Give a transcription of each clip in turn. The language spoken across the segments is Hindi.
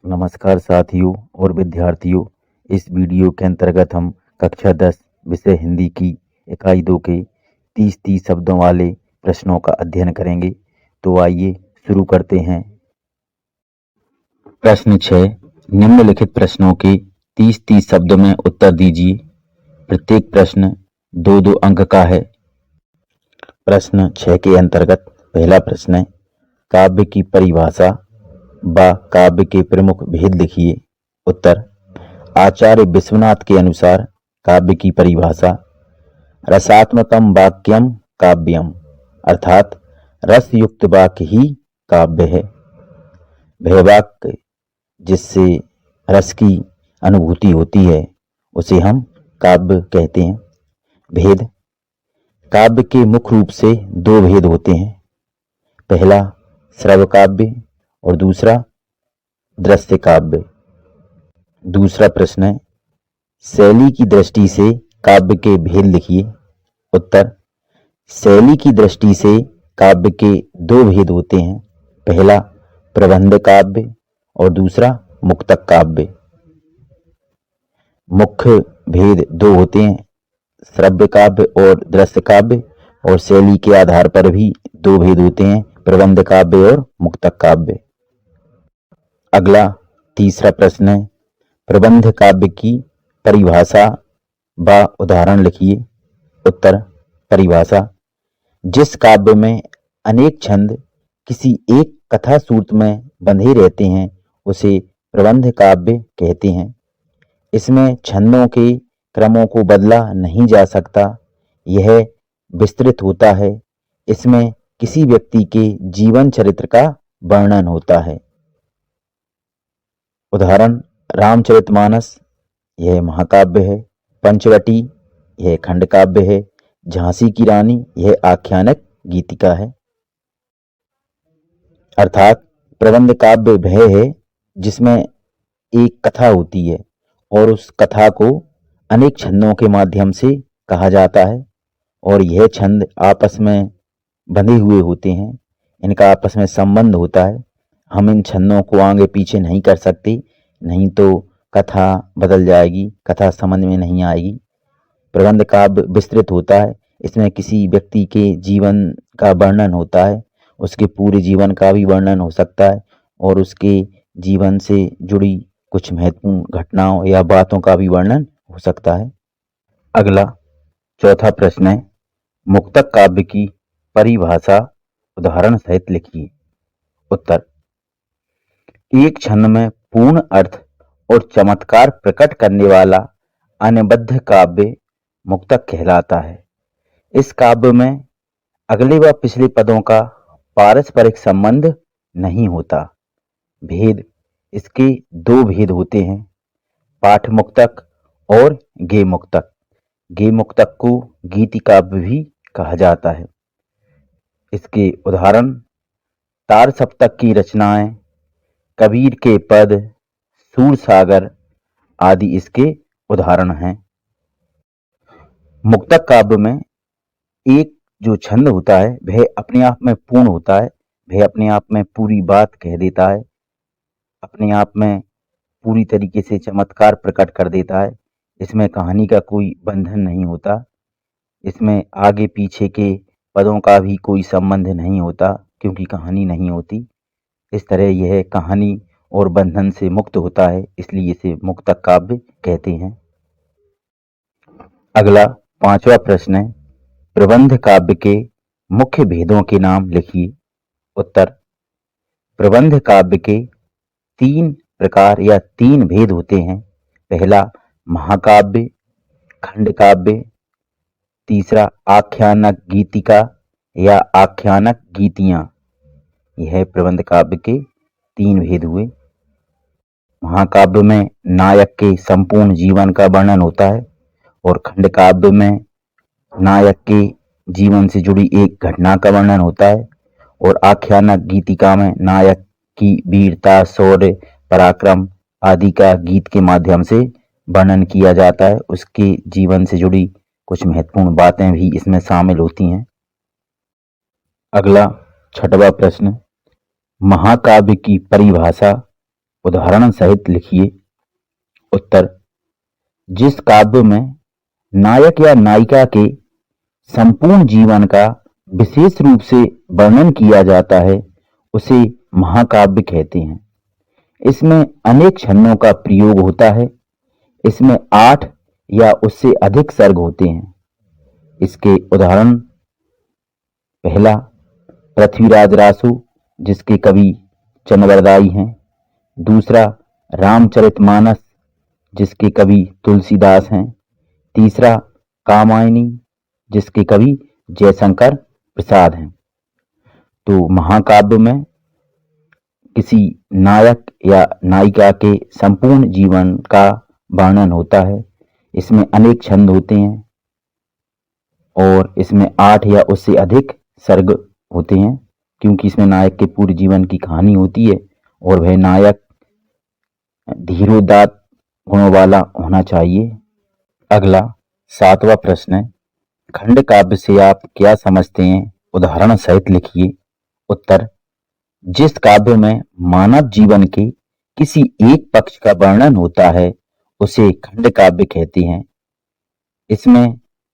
नमस्कार साथियों और विद्यार्थियों। इस वीडियो के अंतर्गत हम कक्षा 10 विषय हिंदी की इकाई 2 के 30 शब्दों वाले प्रश्नों का अध्ययन करेंगे। तो आइए शुरू करते हैं। प्रश्न 6, निम्नलिखित प्रश्नों के 30 शब्दों में उत्तर दीजिए। प्रत्येक प्रश्न 2-2 अंक का है। प्रश्न 6 के अंतर्गत पहला प्रश्न है, काव्य की परिभाषा व काव्य के प्रमुख भेद लिखिए। उत्तर, आचार्य विश्वनाथ के अनुसार काव्य की परिभाषा रसात्मकम वाक्यम काव्यम, अर्थात रस युक्त वाक्य ही काव्य है। वह वाक्य जिससे रस की अनुभूति होती है उसे हम काव्य कहते हैं। भेद, काव्य के मुख्य रूप से 2 भेद होते हैं। पहला श्रव्य काव्य और दूसरा दृश्य काव्य। दूसरा प्रश्न है, शैली की दृष्टि से काव्य के भेद लिखिए। उत्तर, शैली की दृष्टि से काव्य के 2 भेद होते हैं। पहला प्रबंध काव्य और दूसरा मुक्तक काव्य। मुख्य भेद 2 होते हैं, श्रव्य काव्य और दृश्य काव्य, और शैली के आधार पर भी 2 भेद होते हैं, प्रबंध काव्य और मुक्तक काव्य। अगला तीसरा प्रश्न है, प्रबंध काव्य की परिभाषा व उदाहरण लिखिए। उत्तर, परिभाषा जिस काव्य में अनेक छंद किसी एक कथा सूत्र में बंधे रहते हैं उसे प्रबंध काव्य कहते हैं। इसमें छंदों के क्रमों को बदला नहीं जा सकता, यह विस्तृत होता है। इसमें किसी व्यक्ति के जीवन चरित्र का वर्णन होता है। उदाहरण, रामचरितमानस यह महाकाव्य है, पंचवटी यह खंड काव्य है, झांसी की रानी यह आख्यानक गीतिका है। अर्थात प्रबंध काव्य वह है जिसमें एक कथा होती है और उस कथा को अनेक छंदों के माध्यम से कहा जाता है और यह छंद आपस में बंधे हुए होते हैं, इनका आपस में संबंध होता है। हम इन छंदों को आगे पीछे नहीं कर सकते, नहीं तो कथा बदल जाएगी, कथा समझ में नहीं आएगी। प्रबंध काव्य विस्तृत होता है, इसमें किसी व्यक्ति के जीवन का वर्णन होता है, उसके पूरे जीवन का भी वर्णन हो सकता है और उसके जीवन से जुड़ी कुछ महत्वपूर्ण घटनाओं या बातों का भी वर्णन हो सकता है। अगला चौथा प्रश्न है, मुक्तक काव्य की परिभाषा उदाहरण सहित लिखिए। उत्तर, एक छंद में पूर्ण अर्थ और चमत्कार प्रकट करने वाला अनबद्ध काव्य मुक्तक कहलाता है। इस काव्य में अगले व पिछले पदों का पारस्परिक संबंध नहीं होता। भेद, इसके 2 भेद होते हैं, पाठ मुक्तक और गेय मुक्तक। गेय मुक्तक को गीति काव्य भी कहा जाता है। इसके उदाहरण, तार सप्तक की रचनाएं, कबीर के पद, सूरसागर आदि इसके उदाहरण हैं। मुक्तक काव्य में एक जो छंद होता है वह अपने आप में पूर्ण होता है, वह अपने आप में पूरी बात कह देता है, अपने आप में पूरी तरीके से चमत्कार प्रकट कर देता है। इसमें कहानी का कोई बंधन नहीं होता, इसमें आगे पीछे के पदों का भी कोई संबंध नहीं होता क्योंकि कहानी नहीं होती। इस तरह यह कहानी और बंधन से मुक्त होता है, इसलिए इसे मुक्तक काव्य कहते हैं। अगला 5वां प्रश्न है, प्रबंध काव्य के मुख्य भेदों के नाम लिखिए। उत्तर, प्रबंध काव्य के 3 प्रकार या 3 भेद होते हैं। पहला महाकाव्य, खंड काव्य, तीसरा आख्यानक गीतिका या आख्यानक गीतियां। यह प्रबंध काव्य के 3 भेद हुए। महाकाव्य में नायक के संपूर्ण जीवन का वर्णन होता है और खंड काव्य में नायक के जीवन से जुड़ी एक घटना का वर्णन होता है और आख्यानक गीतिका में नायक की वीरता, शौर्य, पराक्रम आदि का गीत के माध्यम से वर्णन किया जाता है। उसके जीवन से जुड़ी कुछ महत्वपूर्ण बातें भी इसमें शामिल होती हैं। अगला 6वां प्रश्न, महाकाव्य की परिभाषा उदाहरण सहित लिखिए। उत्तर, जिस काव्य में नायक या नायिका के संपूर्ण जीवन का विशेष रूप से वर्णन किया जाता है उसे महाकाव्य कहते हैं। इसमें अनेक छंदों का प्रयोग होता है। इसमें 8 या उससे अधिक सर्ग होते हैं। इसके उदाहरण, पहला पृथ्वीराज रासु जिसके कवि चंद्रवरदाई हैं। दूसरा रामचरितमानस जिसके कवि तुलसीदास हैं। तीसरा कामायनी जिसके कवि जयशंकर प्रसाद हैं। तो महाकाव्य में किसी नायक या नायिका के संपूर्ण जीवन का वर्णन होता है। इसमें अनेक छंद होते हैं और इसमें 8 या उससे अधिक सर्ग होते हैं, क्योंकि इसमें नायक के पूरे जीवन की कहानी होती है और वह नायक धीरोदात्त गुणों वाला होना चाहिए। अगला 7वां प्रश्न है, खंड काव्य से आप क्या समझते हैं? उदाहरण सहित लिखिए। उत्तर, जिस काव्य में मानव जीवन के किसी एक पक्ष का वर्णन होता है उसे खंड काव्य कहते हैं। इसमें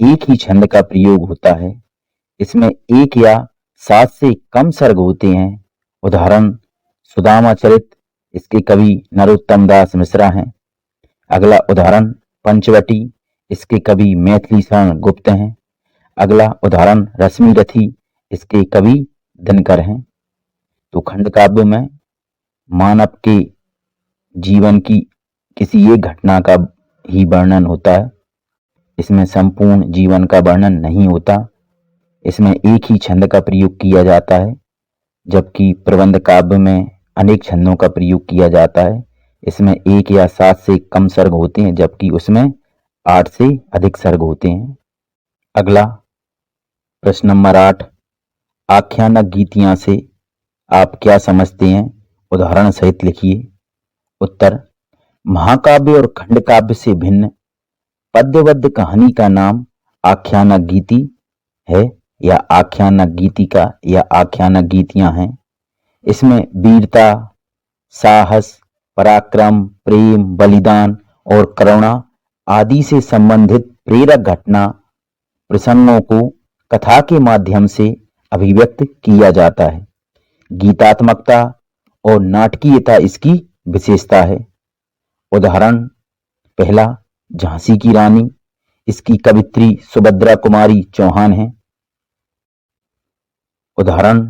एक ही छंद का प्रयोग होता है। इसमें 1 या 7 से कम सर्ग होते हैं। उदाहरण, सुदामा चरित, इसके कवि नरोत्तम दास मिश्रा हैं। अगला उदाहरण, पंचवटी, इसके कवि मैथिली शरण गुप्त हैं। अगला उदाहरण, रश्मिरथी, इसके कवि दिनकर हैं। तो खंड काव्य में मानव के जीवन की किसी एक घटना का ही वर्णन होता है। इसमें संपूर्ण जीवन का वर्णन नहीं होता। इसमें एक ही छंद का प्रयोग किया जाता है, जबकि प्रबंध काव्य में अनेक छंदों का प्रयोग किया जाता है। इसमें 1 या 7 से कम सर्ग होते हैं, जबकि उसमें 8 से अधिक सर्ग होते हैं। अगला प्रश्न नंबर 8, आख्यानक गीतियां से आप क्या समझते हैं? उदाहरण सहित लिखिए। उत्तर, महाकाव्य और खंड काव्य से भिन्न पद्यबद्ध कहानी का नाम आख्यानक गीति है या आख्यानक गीतिका या आख्यानक गीतियां हैं। इसमें वीरता, साहस, पराक्रम, प्रेम, बलिदान और करुणा आदि से संबंधित प्रेरक घटना प्रसंगों को कथा के माध्यम से अभिव्यक्त किया जाता है। गीतात्मकता और नाटकीयता इसकी विशेषता है। उदाहरण, पहला झांसी की रानी, इसकी कवित्री सुभद्रा कुमारी चौहान है। उदाहरण,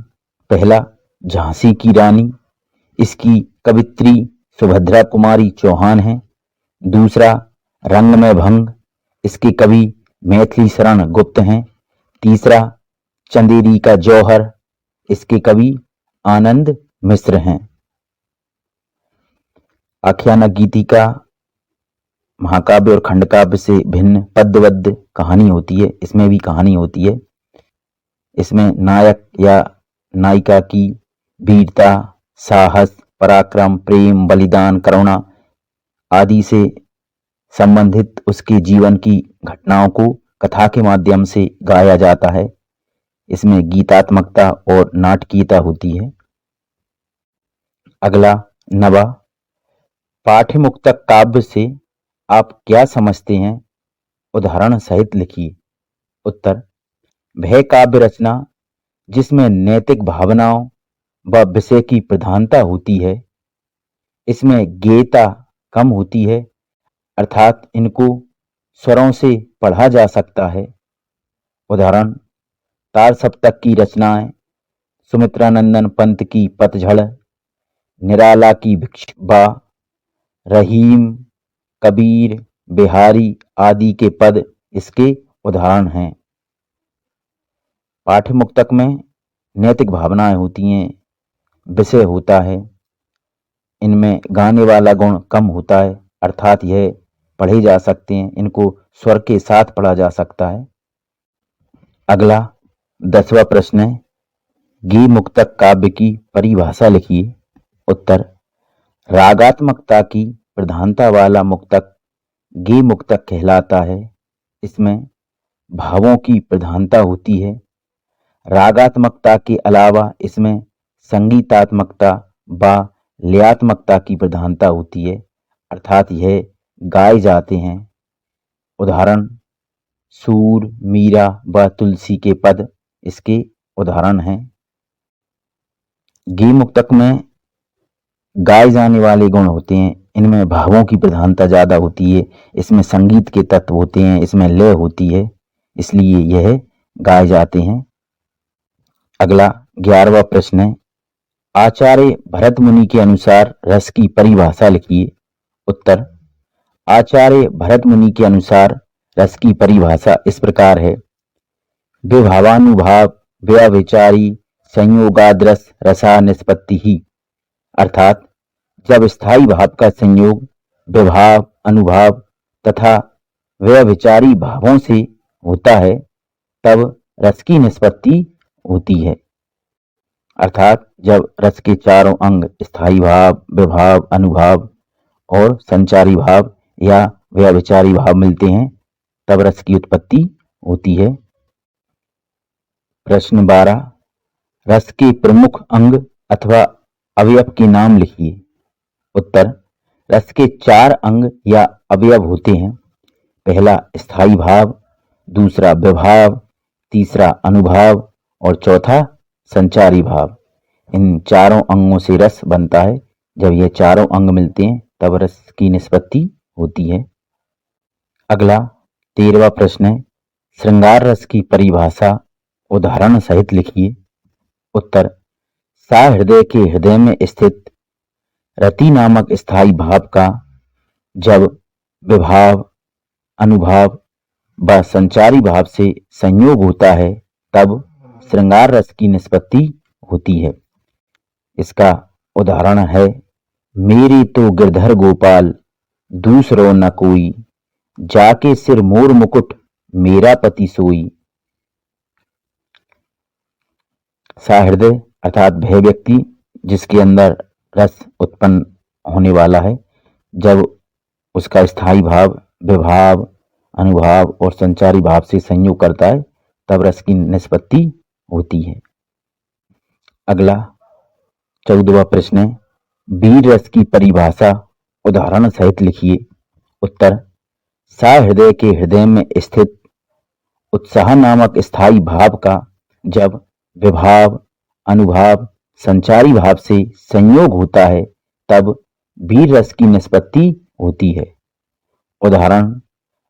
पहला झांसी की रानी, इसकी कवित्री सुभद्रा कुमारी चौहान है। दूसरा रंग में भंग, इसके कवि मैथिली शरण गुप्त हैं। तीसरा चंदेरी का जौहर, इसके कवि आनंद मिश्र हैं। आख्यानक गीतिका महाकाव्य और खंड काव्य से भिन्न पद्यबद्ध कहानी होती है। इसमें भी कहानी होती है। इसमें नायक या नायिका की वीरता, साहस, पराक्रम, प्रेम, बलिदान, करुणा आदि से संबंधित उसके जीवन की घटनाओं को कथा के माध्यम से गाया जाता है। इसमें गीतात्मकता और नाटकीयता होती है। अगला 9वां, पाठ्यमुक्तक काव्य से आप क्या समझते हैं? उदाहरण सहित लिखिए। उत्तर, वह काव्य रचना जिसमें नैतिक भावनाओं व विषय की प्रधानता होती है। इसमें गेयता कम होती है, अर्थात इनको स्वरों से पढ़ा जा सकता है। उदाहरण, तार सप्तक की रचनाएं, सुमित्रानंदन पंत की पतझड़, निराला की भिक्षुबा, रहीम, कबीर, बिहारी आदि के पद इसके उदाहरण हैं। पाठ्यमुक्तक में नैतिक भावनाएं होती हैं, विषय होता है। इनमें गाने वाला गुण कम होता है, अर्थात यह पढ़े जा सकते हैं, इनको स्वर के साथ पढ़ा जा सकता है। अगला 10वां प्रश्न है, गे मुक्तक काव्य की परिभाषा लिखिए। उत्तर, रागात्मकता की प्रधानता वाला मुक्तक गे मुक्तक कहलाता है। इसमें भावों की प्रधानता होती है। रागात्मकता के अलावा इसमें संगीतात्मकता व लयात्मकता की प्रधानता होती है, अर्थात यह गाए जाते हैं। उदाहरण सूर, मीरा व तुलसी के पद इसके उदाहरण हैं। गीत मुक्तक में गाए जाने वाले गुण होते हैं, इनमें भावों की प्रधानता ज़्यादा होती है, इसमें संगीत के तत्व होते हैं, इसमें लय होती है, इसलिए यह गाए जाते हैं। अगला 11वां प्रश्न है, आचार्य भरत मुनि के अनुसार रस की परिभाषा लिखिए। उत्तर, आचार्य भरत मुनि के अनुसार रस की परिभाषा इस प्रकार है, विभावानुभाव व्यभिचारी संयोगाद्रस रसा निष्पत्ति ही, अर्थात जब स्थायी भाव का संयोग विभाव, अनुभाव तथा व्यभिचारी भावों से होता है तब रस की निष्पत्ति होती है। अर्थात जब रस के चारों अंग स्थायी भाव, विभाव, अनुभाव और संचारी भाव या व्यभिचारी भाव मिलते हैं तब रस की उत्पत्ति होती है। प्रश्न 12, रस के प्रमुख अंग अथवा अवयव के नाम लिखिए। उत्तर, रस के 4 अंग या अवयव होते हैं। पहला स्थायी भाव, दूसरा विभाव, तीसरा अनुभाव और चौथा संचारी भाव। इन चारों अंगों से रस बनता है। जब ये चारों अंग मिलते हैं तब रस की निष्पत्ति होती है। अगला 13वां प्रश्न है, श्रृंगार रस की परिभाषा उदाहरण सहित लिखिए। उत्तर, सहृदय के हृदय में स्थित रति नामक स्थायी भाव का जब विभाव, अनुभाव व संचारी भाव से संयोग होता है तब श्रृंगार रस की निष्पत्ति होती है। इसका उदाहरण है, मेरे तो गिरधर गोपाल दूसरो न कोई, जाके सिर मोर मुकुट मेरा पति सोई। सहृदय अर्थात वह व्यक्ति जिसके अंदर रस उत्पन्न होने वाला है, जब उसका स्थायी भाव विभाव, अनुभाव और संचारी भाव से संयोग करता है तब रस की निष्पत्ति होती है। अगला 14वां प्रश्न है, वीर रस की परिभाषा उदाहरण सहित लिखिए। उत्तर, सहृदय के हृदय में स्थित उत्साह नामक स्थायी भाव का जब विभाव, अनुभाव, संचारी भाव से संयोग होता है तब वीर रस की निष्पत्ति होती है। उदाहरण,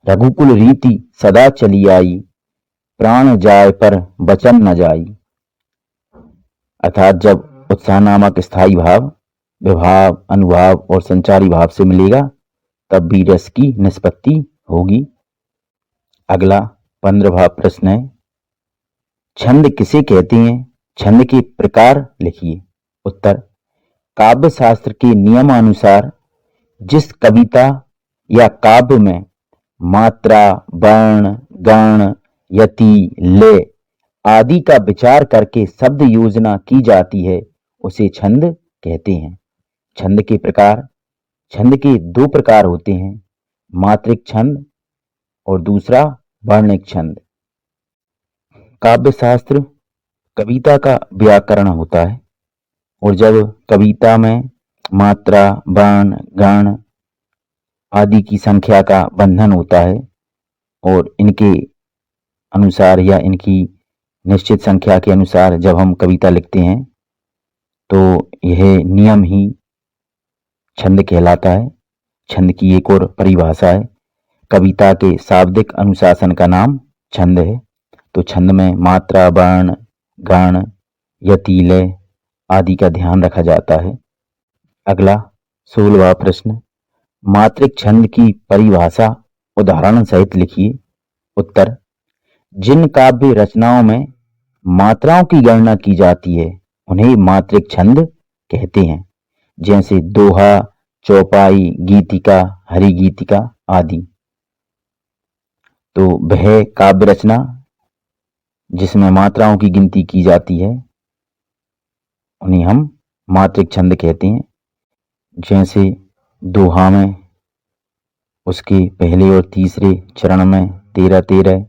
रघुकुल रीति सदा चली आई, प्राण जाए पर वचन न जाई। अर्थात जब उत्साह नामक स्थायी भाव विभाव, अनुभाव और संचारी भाव से मिलेगा तब भी रस की निष्पत्ति होगी। अगला 15वां प्रश्न है, छंद किसे कहते हैं? छंद के प्रकार लिखिए। उत्तर, काव्य शास्त्र के नियमानुसार जिस कविता या काव्य में मात्रा, वर्ण, गण, यति, लय आदि का विचार करके शब्द योजना की जाती है उसे छंद कहते हैं। छंद के प्रकार, छंद के 2 प्रकार होते हैं, मात्रिक छंद और दूसरा वर्णिक छंद। काव्य शास्त्र कविता का व्याकरण होता है और जब कविता में मात्रा, वर्ण, गण आदि की संख्या का बंधन होता है और इनके अनुसार या इनकी निश्चित संख्या के अनुसार जब हम कविता लिखते हैं तो यह नियम ही छंद कहलाता है। छंद की एक और परिभाषा है, कविता के शाब्दिक अनुशासन का नाम छंद है। तो छंद में मात्रा, वर्ण, गण, यति, लय आदि का ध्यान रखा जाता है। अगला 16वां प्रश्न, मात्रिक छंद की परिभाषा उदाहरण सहित लिखिए। उत्तर, जिन काव्य रचनाओं में मात्राओं की गणना की जाती है उन्हें मात्रिक छंद कहते हैं, जैसे दोहा, चौपाई, गीतिका, हरिगीतिका आदि। तो वह काव्य रचना जिसमें मात्राओं की गिनती की जाती है उन्हें हम मात्रिक छंद कहते हैं। जैसे दोहा में उसके पहले और तीसरे चरण में 13-13,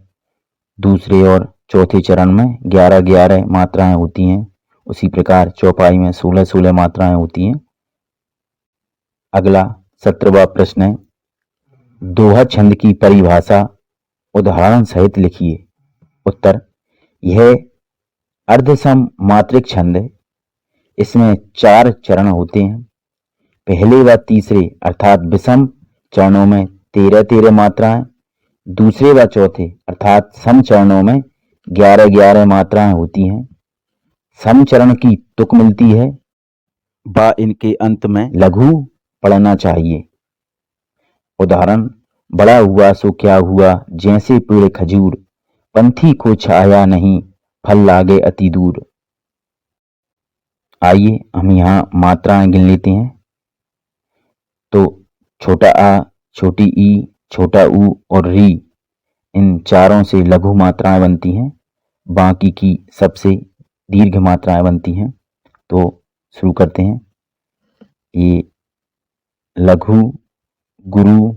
दूसरे और चौथे चरण में 11-11 मात्राएं होती हैं। उसी प्रकार चौपाई में 16-16 मात्राएं होती हैं। अगला 17वां प्रश्न है, दोहा छंद की परिभाषा उदाहरण सहित लिखिए। उत्तर, यह अर्धसम मात्रिक छंद है। इसमें 4 चरण होते हैं। पहले व तीसरे अर्थात विषम चरणों में 13-13 मात्राएं, दूसरे व चौथे अर्थात सम चरणों में 11-11 मात्राएं होती हैं। सम चरण की तुक मिलती है व इनके अंत में लघु पढ़ना चाहिए। उदाहरण, बड़ा हुआ सो क्या हुआ, जैसे पेड़ खजूर, पंथी को छाया नहीं, फल लागे अति दूर। आइए हम यहाँ मात्राएं गिन लेते हैं। तो छोटा आ, छोटी ई, छोटा ऊ और री, इन चारों से लघु मात्राएं बनती हैं, बाकी की सबसे दीर्घ मात्राएं बनती हैं। तो शुरू करते हैं। ये लघु गुरु,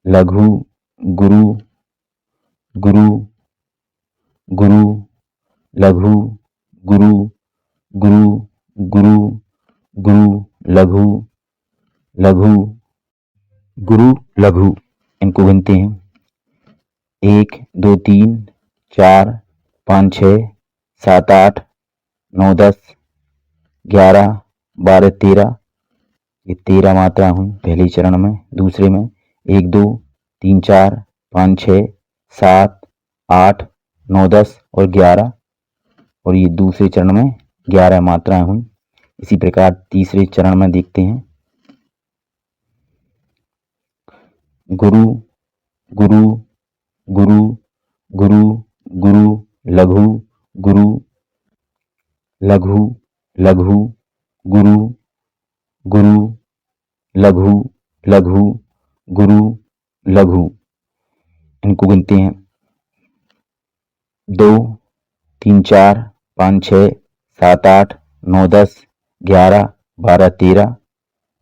लघु गुरु, गुरु गुरु, लघु गुरु, गुरु गुरु, गुरु लघु, लघु गुरु लघु। इनको गिनते हैं। 1 2 3 4 5 6 7 8 9 10 11 12 13। ये 13 मात्रा हुई पहले चरण में। दूसरे में 1 2 3 4 5 6 7 8 9 10 और 11, और ये दूसरे चरण में 11 मात्राएं हुई। इसी प्रकार तीसरे चरण में देखते हैं। गुरु गुरु, गुरु गुरु, गुरु लघु, गुरु लघु, लघु गुरु, गुरु लघु, लघु गुरु लघु। इनको गिनते हैं। 2 3 4 5 6 7 8 9 10 11 12 13।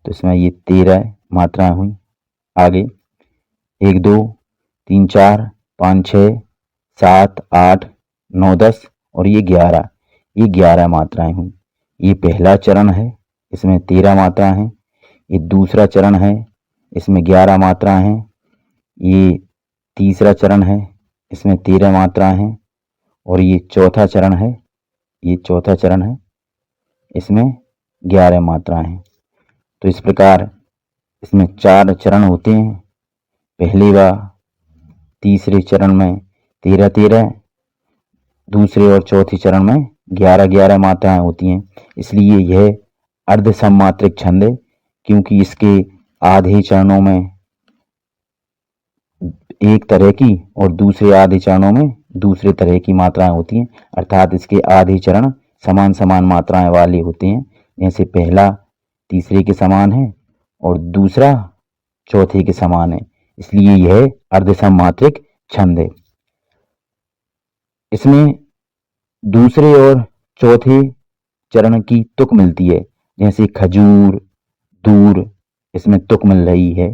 तो इसमें ये 13 मात्राएं हुई। आगे 1 2 3 4 5 6 7 8 9 10 और ये 11, ये 11 मात्राएं हुई। ये पहला चरण है, इसमें 13 मात्राएं हैं। ये दूसरा चरण है, इसमें 11 मात्राएं हैं। ये तीसरा चरण है, इसमें 13 मात्राएं हैं। और ये चौथा चरण है, ये चौथा चरण है, इसमें 11 मात्राएं हैं। तो इस प्रकार इसमें 4 चरण होते हैं। पहले व तीसरे चरण में 13-13, दूसरे और चौथे चरण में 11-11 मात्राएं होती हैं। इसलिए यह अर्धसममात्रिक छंद है, क्योंकि इसके आधे चरणों में एक तरह की और दूसरे आधे चरणों में दूसरे तरह की मात्राएं होती हैं। अर्थात इसके आधे चरण समान समान मात्राएं वाले होते हैं। जैसे पहला तीसरे के समान है और दूसरा चौथे के समान है, इसलिए यह अर्धसममात्रिक छंद है। इसमें दूसरे और चौथे चरण की तुक मिलती है। जैसे खजूर, दूर, इसमें तुक मिल रही है।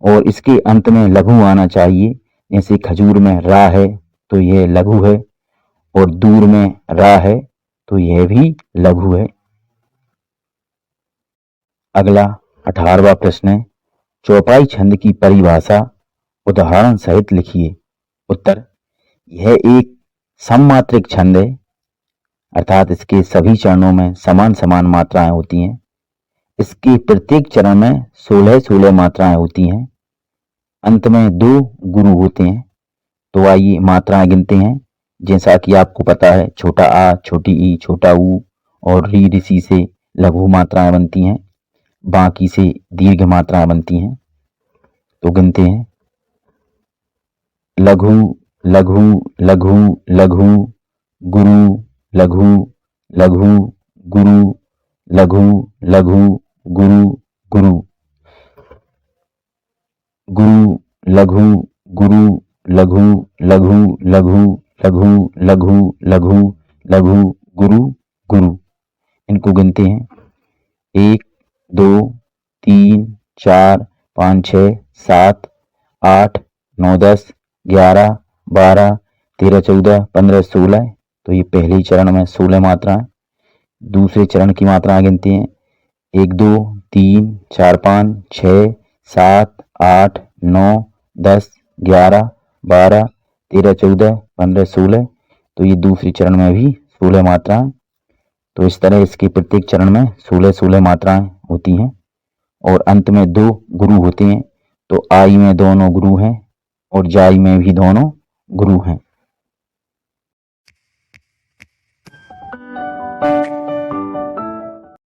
और इसके अंत में लघु आना चाहिए। जैसे खजूर में रा है तो यह लघु है, और दूर में रा है तो यह भी लघु है। अगला 18वां प्रश्न है, चौपाई छंद की परिभाषा उदाहरण सहित लिखिए। उत्तर, यह एक सममात्रिक छंद है, अर्थात इसके सभी चरणों में समान समान मात्राएं होती हैं। इसके प्रत्येक चरण में 16-16 मात्राएं होती हैं। अंत में 2 गुरु होते हैं। तो आइए मात्राएं गिनते हैं। जैसा कि आपको पता है, छोटा आ, छोटी ई, छोटा ऊ और री ऋषि से लघु मात्राएं बनती हैं, बाकी से दीर्घ मात्राएं बनती हैं। तो गिनते हैं। लघु लघु लघु लघु, गुरु लघु लघु, गुरु लघु लघु, गुरु गुरु, गुरु लघु, गुरु लघु लघु लघु लघु लघु लघु लघु, गुरु गुरु। इनको गिनते हैं। 1 2 3 4 5 6 7 8 9 10 11 12 13 14 15 16। तो ये पहले चरण में 16 मात्राएं। दूसरे चरण की मात्राएं गिनते हैं। 1 2 3, 4, 5, 6, 7, 8, 9, 10, 11, 12, 13, 14, 15, 16। तो ये दूसरी चरण में भी 16 मात्राएं। तो इस तरह इसके प्रत्येक चरण में 16-16 मात्राएं होती हैं और अंत में 2 गुरु होते हैं। तो आई में दोनों गुरु हैं और जाई में भी दोनों गुरु हैं।